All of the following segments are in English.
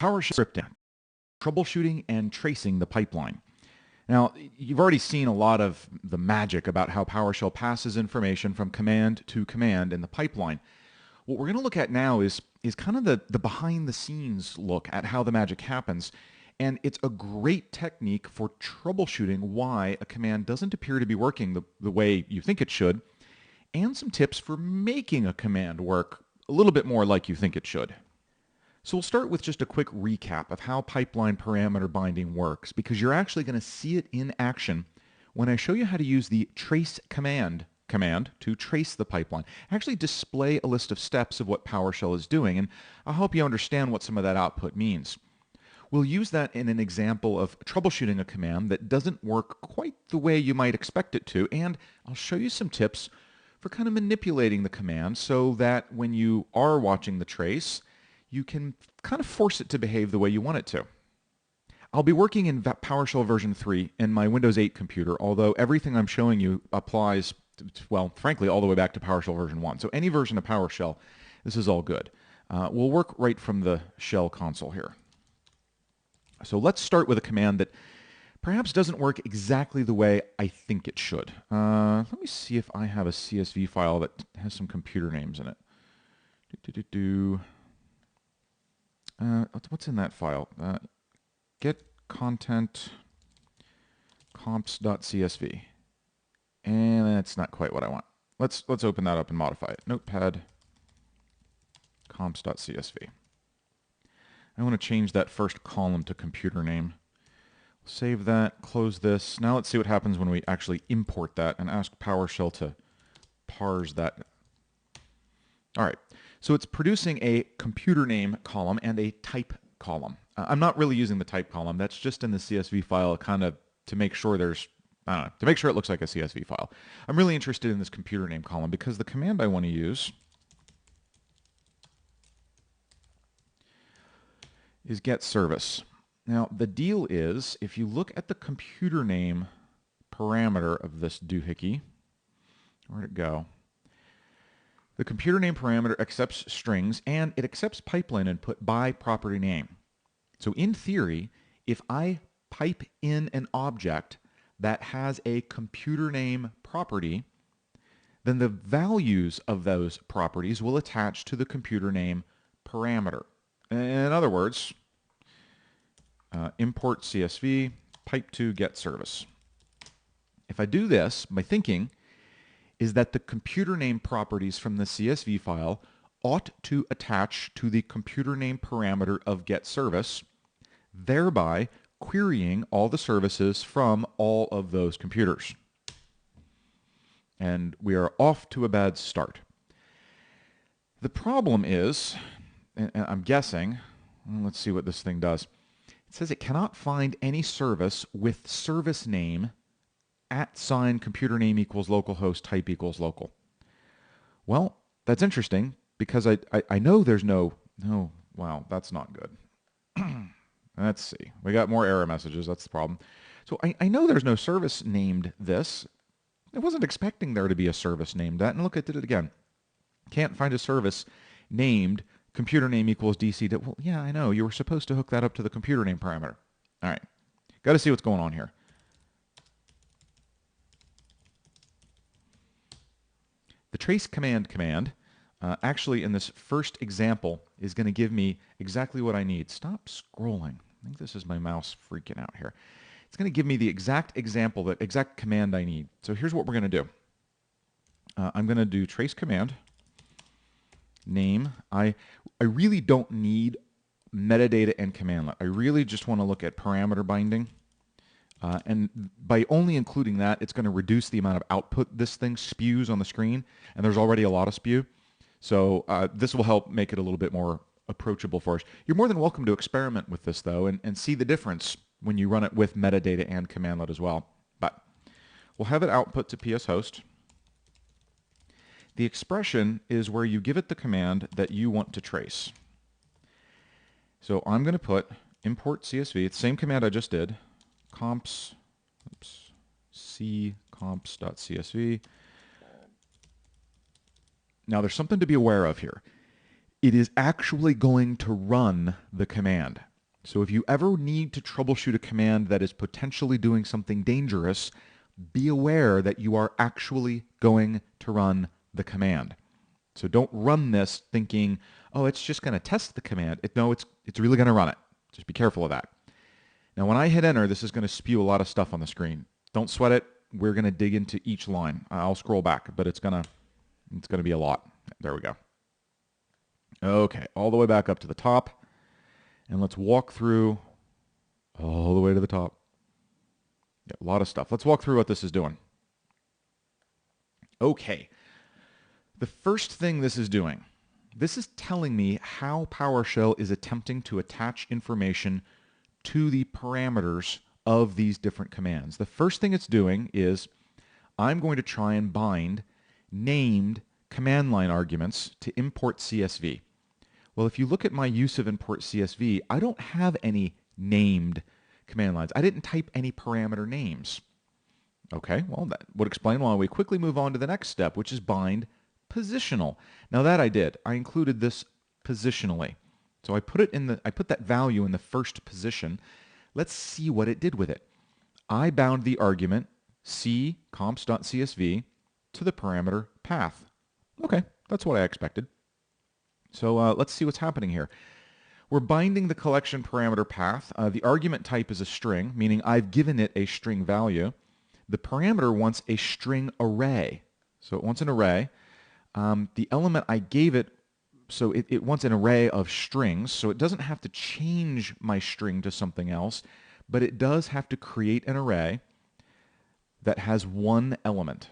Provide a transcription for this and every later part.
PowerShell scripting, troubleshooting and tracing the pipeline. Now, you've already seen a lot of the magic about how PowerShell passes information from command to command in the pipeline. What we're going to look at now is kind of the behind-the-scenes look at how the magic happens. And it's a great technique for troubleshooting why a command doesn't appear to be working the way you think it should, and some tips for making a command work a little bit more like you think it should. So we'll start with just a quick recap of how pipeline parameter binding works, because you're actually going to see it in action when I show you how to use the trace command to trace the pipeline. Actually display a list of steps of what PowerShell is doing, and I'll help you understand what some of that output means. We'll use that in an example of troubleshooting a command that doesn't work quite the way you might expect it to, and I'll show you some tips for kind of manipulating the command so that when you are watching the trace, you can kind of force it to behave the way you want it to. I'll be working in PowerShell version 3 in my Windows 8 computer, although everything I'm showing you applies, well, frankly, all the way back to PowerShell version 1. So any version of PowerShell, this is all good. We'll work right from the shell console here. So let's start with a command that perhaps doesn't work exactly the way I think it should. Let me see if I have a CSV file that has some computer names in it. What's in that file? Get content comps.csv. And that's not quite what I want. Let's open that up and modify it. Notepad comps.csv. I want to change that first column to computer name. Save that, close this. Now let's see what happens when we actually import that and ask PowerShell to parse that. All right, so it's producing a computer name column and a type column. I'm not really using the type column. That's just in the CSV file kind of to make sure there's, I don't know, to make sure it looks like a CSV file. I'm really interested in this computer name column because the command I want to use is get service. Now, the deal is, if you look at the computer name parameter of this doohickey, where'd it go? The computer name parameter accepts strings, and it accepts pipeline input by property name. So in theory, if I pipe in an object that has a computer name property, then the values of those properties will attach to the computer name parameter. In other words, import CSV, pipe to get service. If I do this, my thinking is that the computer name properties from the CSV file ought to attach to the computer name parameter of get service, thereby querying all the services from all of those computers. And we are off to a bad start. The problem is, and I'm guessing, let's see what this thing does. It says it cannot find any service with service name @ computer name equals localhost type equals local. Well, that's interesting because I know there's no, wow, that's not good. Let's see. We got more error messages. That's the problem. So I know there's no service named this. I wasn't expecting there to be a service named that. And look, I did it again. Can't find a service named computer name equals DC. Well, yeah, I know. You were supposed to hook that up to the computer name parameter. All right. Got to see what's going on here. The trace command actually in this first example is going to give me exactly what I need. Stop scrolling. I think this is my mouse freaking out here. It's going to give me the exact example, the exact command I need. So here's what we're going to do. I'm going to do trace command name. I really don't need metadata and commandlet. I really just want to look at parameter binding. And by only including that, it's going to reduce the amount of output this thing spews on the screen. And there's already a lot of spew. So this will help make it a little bit more approachable for us. You're more than welcome to experiment with this, though, and see the difference when you run it with metadata and commandlet as well. But we'll have it output to PS host. The expression is where you give it the command that you want to trace. So I'm going to put import CSV. It's the same command I just did. Comps, c comps.csv. Now there's something to be aware of here. It is actually going to run the command. So if you ever need to troubleshoot a command that is potentially doing something dangerous, be aware that you are actually going to run the command. So don't run this thinking, oh, it's just going to test the command. No, it's really going to run it. Just be careful of that. Now, when I hit enter, this is going to spew a lot of stuff on the screen. Don't sweat it. We're going to dig into each line. I'll scroll back, but it's going to be a lot. There we go. Okay, all the way back up to the top. And let's walk through all the way to the top. Yeah, a lot of stuff. Let's walk through what this is doing. Okay. The first thing this is doing, this is telling me how PowerShell is attempting to attach information to the parameters of these different commands. The first thing it's doing is I'm going to try and bind named command line arguments to import CSV. Well, if you look at my use of import CSV, I don't have any named command lines. I didn't type any parameter names. Okay, well, that would explain why we quickly move on to the next step, which is bind positional. Now that I did, I included this positionally. So I put that value in the first position. Let's see what it did with it. I bound the argument c comps.csv to the parameter path. Okay, that's what I expected. So let's see what's happening here. We're binding the collection parameter path. The argument type is a string, meaning I've given it a string value. The parameter wants a string array. So it wants an array. The element I gave it, so it wants an array of strings, so it doesn't have to change my string to something else, but it does have to create an array that has one element.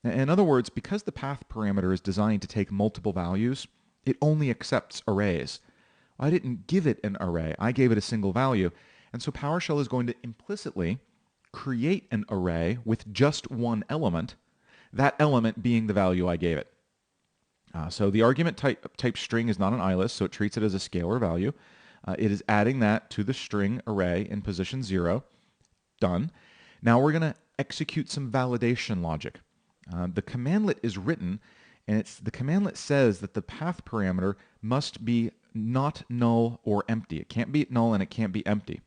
In other words, because the path parameter is designed to take multiple values, it only accepts arrays. I didn't give it an array, I gave it a single value, and so PowerShell is going to implicitly create an array with just one element, that element being the value I gave it. So the argument type string is not an ILIS, so it treats it as a scalar value. It is adding that to the string array in position 0. Done. Now we're going to execute some validation logic. The commandlet is written, and the commandlet says that the path parameter must be not null or empty. It can't be null and it can't be empty.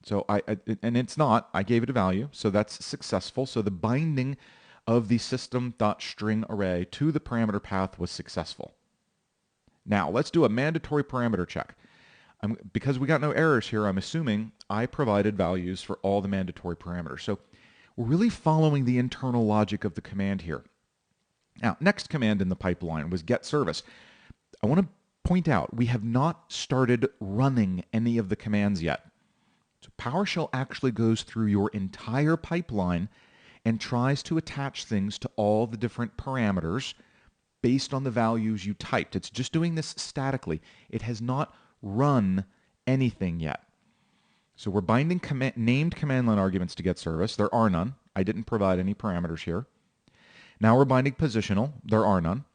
So and it's not. I gave it a value, so that's successful. So the binding of the system.string array to the parameter path was successful. Now let's do a mandatory parameter check. Because we got no errors here, I'm assuming I provided values for all the mandatory parameters. So we're really following the internal logic of the command here. Now, next command in the pipeline was get service. I want to point out we have not started running any of the commands yet. So PowerShell actually goes through your entire pipeline and tries to attach things to all the different parameters based on the values you typed. It's just doing this statically. It has not run anything yet. So we're binding named command line arguments to get service. There are none. I didn't provide any parameters here. Now we're binding positional. There are none.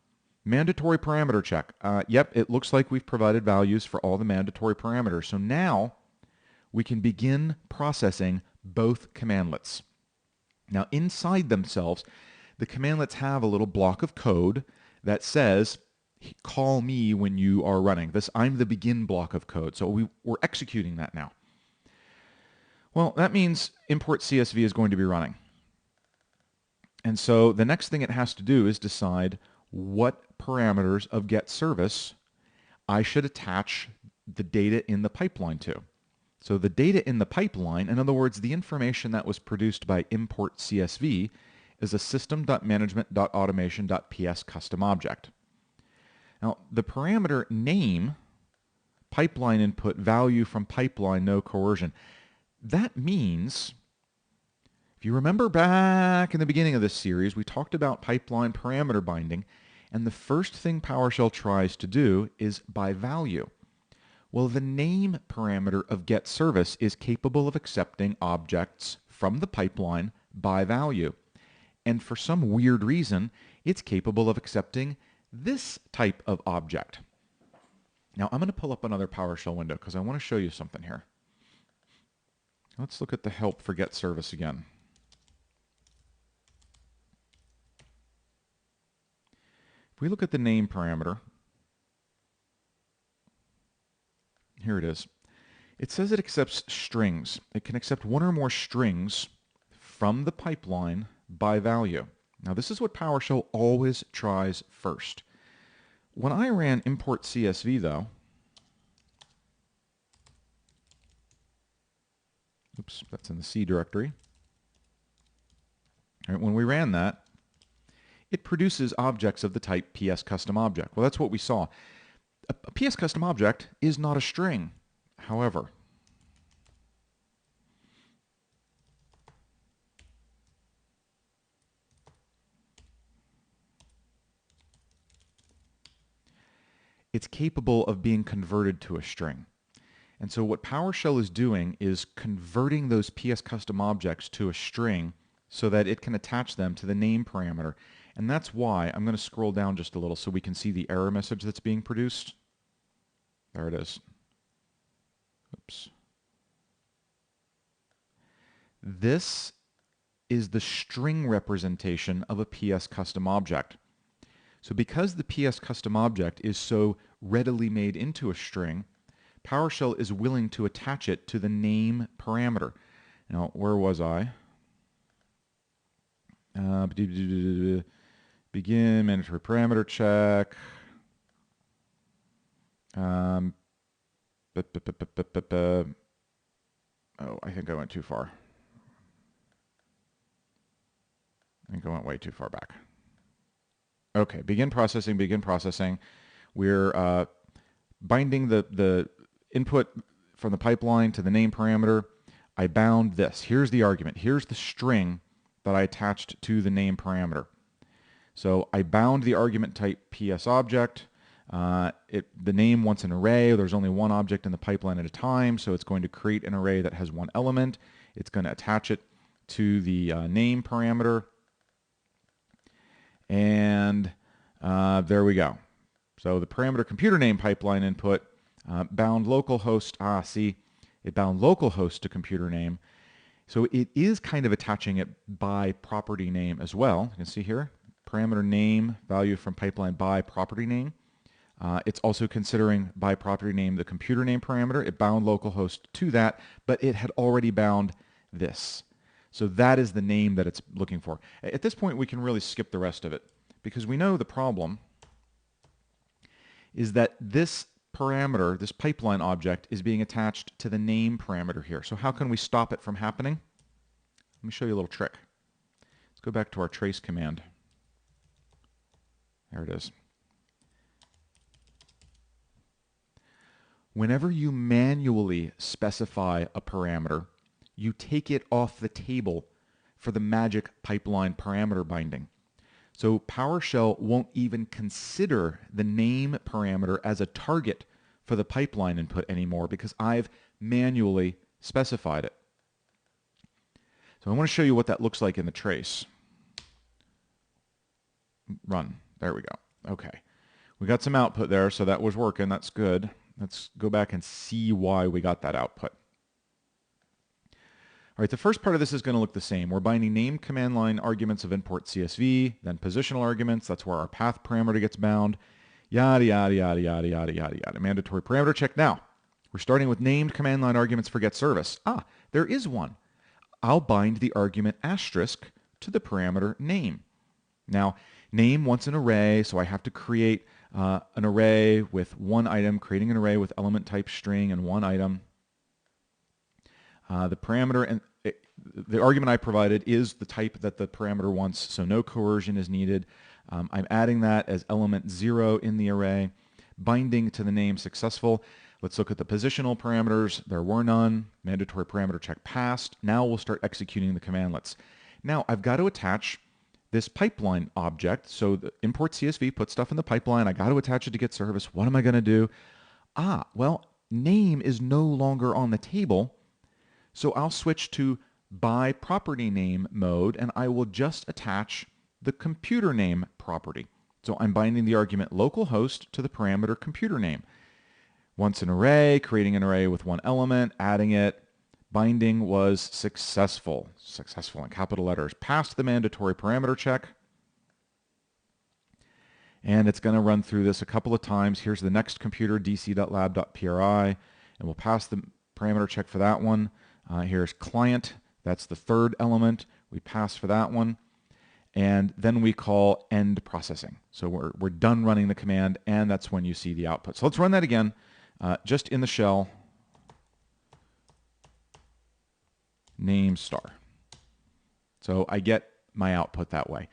Mandatory parameter check. Yep, it looks like we've provided values for all the mandatory parameters. So now we can begin processing both commandlets. Now inside themselves, the commandlets have a little block of code that says, call me when you are running. I'm the begin block of code. So we're executing that now. Well, that means import CSV is going to be running. And so the next thing it has to do is decide what parameters of get service I should attach the data in the pipeline to. So the data in the pipeline, in other words, the information that was produced by import CSV, is a system.management.automation.ps custom object. Now, the parameter name, pipeline input, value from pipeline, no coercion. That means, if you remember back in the beginning of this series, we talked about pipeline parameter binding, and the first thing PowerShell tries to do is by value. Well, the name parameter of get service is capable of accepting objects from the pipeline by value. And for some weird reason, it's capable of accepting this type of object. Now, I'm going to pull up another PowerShell window because I want to show you something here. Let's look at the help for get service again. If we look at the name parameter, here it is. It says it accepts strings. It can accept one or more strings from the pipeline by value. Now this is what PowerShell always tries first. When I ran import CSV though, oops, that's in the C directory. All right, when we ran that, it produces objects of the type PS custom object. Well, that's what we saw. A PS custom object is not a string. However, it's capable of being converted to a string. And so what PowerShell is doing is converting those PS custom objects to a string so that it can attach them to the name parameter. And that's why I'm going to scroll down just a little so we can see the error message that's being produced. There it is. Oops. This is the string representation of a PS custom object. So because the PS custom object is so readily made into a string, PowerShell is willing to attach it to the name parameter. Now, where was I? Begin mandatory parameter check. Oh, I think I went too far. I think I went way too far back. Okay, begin processing, begin processing. We're binding the input from the pipeline to the name parameter. I bound this. Here's the argument. Here's the string that I attached to the name parameter. So I bound the argument type PS object. The name wants an array. There's only one object in the pipeline at a time, so it's going to create an array that has one element. It's going to attach it to the name parameter. And there we go. So the parameter computer name pipeline input bound localhost. See, it bound localhost to computer name. So it is kind of attaching it by property name as well. You can see here, parameter name value from pipeline by property name. It's also considering by property name the computer name parameter. It bound localhost to that, but it had already bound this. So that is the name that it's looking for. At this point, we can really skip the rest of it because we know the problem is that this parameter, this pipeline object, is being attached to the name parameter here. So how can we stop it from happening? Let me show you a little trick. Let's go back to our trace command. There it is. Whenever you manually specify a parameter, you take it off the table for the magic pipeline parameter binding. So PowerShell won't even consider the name parameter as a target for the pipeline input anymore because I've manually specified it. So I want to show you what that looks like in the trace. Run. There we go. Okay. We got some output there, so that was working. That's good. Let's go back and see why we got that output. All right, the first part of this is going to look the same. We're binding name command line arguments of import CSV, then positional arguments. That's where our path parameter gets bound. Yada, yada, yada, yada, yada, yada, yada. Mandatory parameter check. Now, we're starting with named command line arguments for get service. There is one. I'll bind the argument asterisk to the parameter name. Now, name wants an array, so I have to create an array with one item, creating an array with element type string and one item. The parameter and the argument I provided is the type that the parameter wants, so no coercion is needed. I'm adding that as element 0 in the array. Binding to the name successful. Let's look at the positional parameters. There were none. Mandatory parameter check passed. Now we'll start executing the commandlets. Now I've got to attach this pipeline object. So the import CSV, put stuff in the pipeline. I got to attach it to get service. What am I going to do? Well, name is no longer on the table. So I'll switch to by property name mode, and I will just attach the computer name property. So I'm binding the argument localhost to the parameter computer name. Once an array, creating an array with one element, adding it. Binding was successful. Successful in capital letters. Passed the mandatory parameter check. And it's going to run through this a couple of times. Here's the next computer, dc.lab.pri, and we'll pass the parameter check for that one. Here's client. That's the third element. We pass for that one. And then we call end processing. So we're done running the command, and that's when you see the output. So let's run that again, just in the shell, name star. So I get my output that way.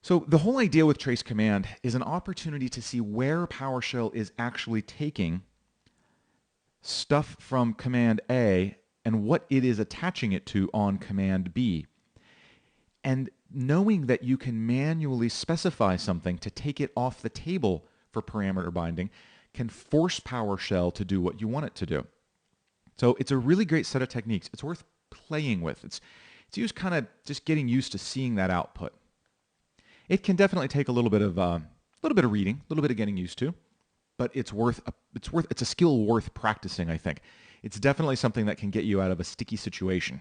So the whole idea with trace command is an opportunity to see where PowerShell is actually taking stuff from command A and what it is attaching it to on command B. And knowing that you can manually specify something to take it off the table for parameter binding can force PowerShell to do what you want it to do. So it's a really great set of techniques. It's worth playing with. It's used kind of just getting used to seeing that output. It can definitely take a little bit of reading, a little bit of getting used to, but it's a skill worth practicing, I think. It's definitely something that can get you out of a sticky situation.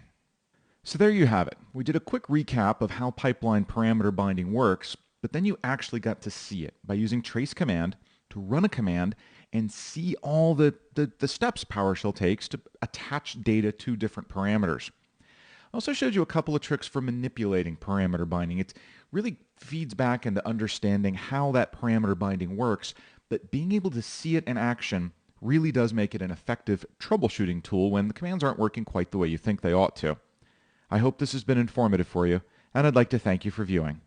So there you have it. We did a quick recap of how pipeline parameter binding works, but then you actually got to see it by using trace command to run a command and see all the steps PowerShell takes to attach data to different parameters. I also showed you a couple of tricks for manipulating parameter binding. It really feeds back into understanding how that parameter binding works, but being able to see it in action really does make it an effective troubleshooting tool when the commands aren't working quite the way you think they ought to. I hope this has been informative for you, and I'd like to thank you for viewing.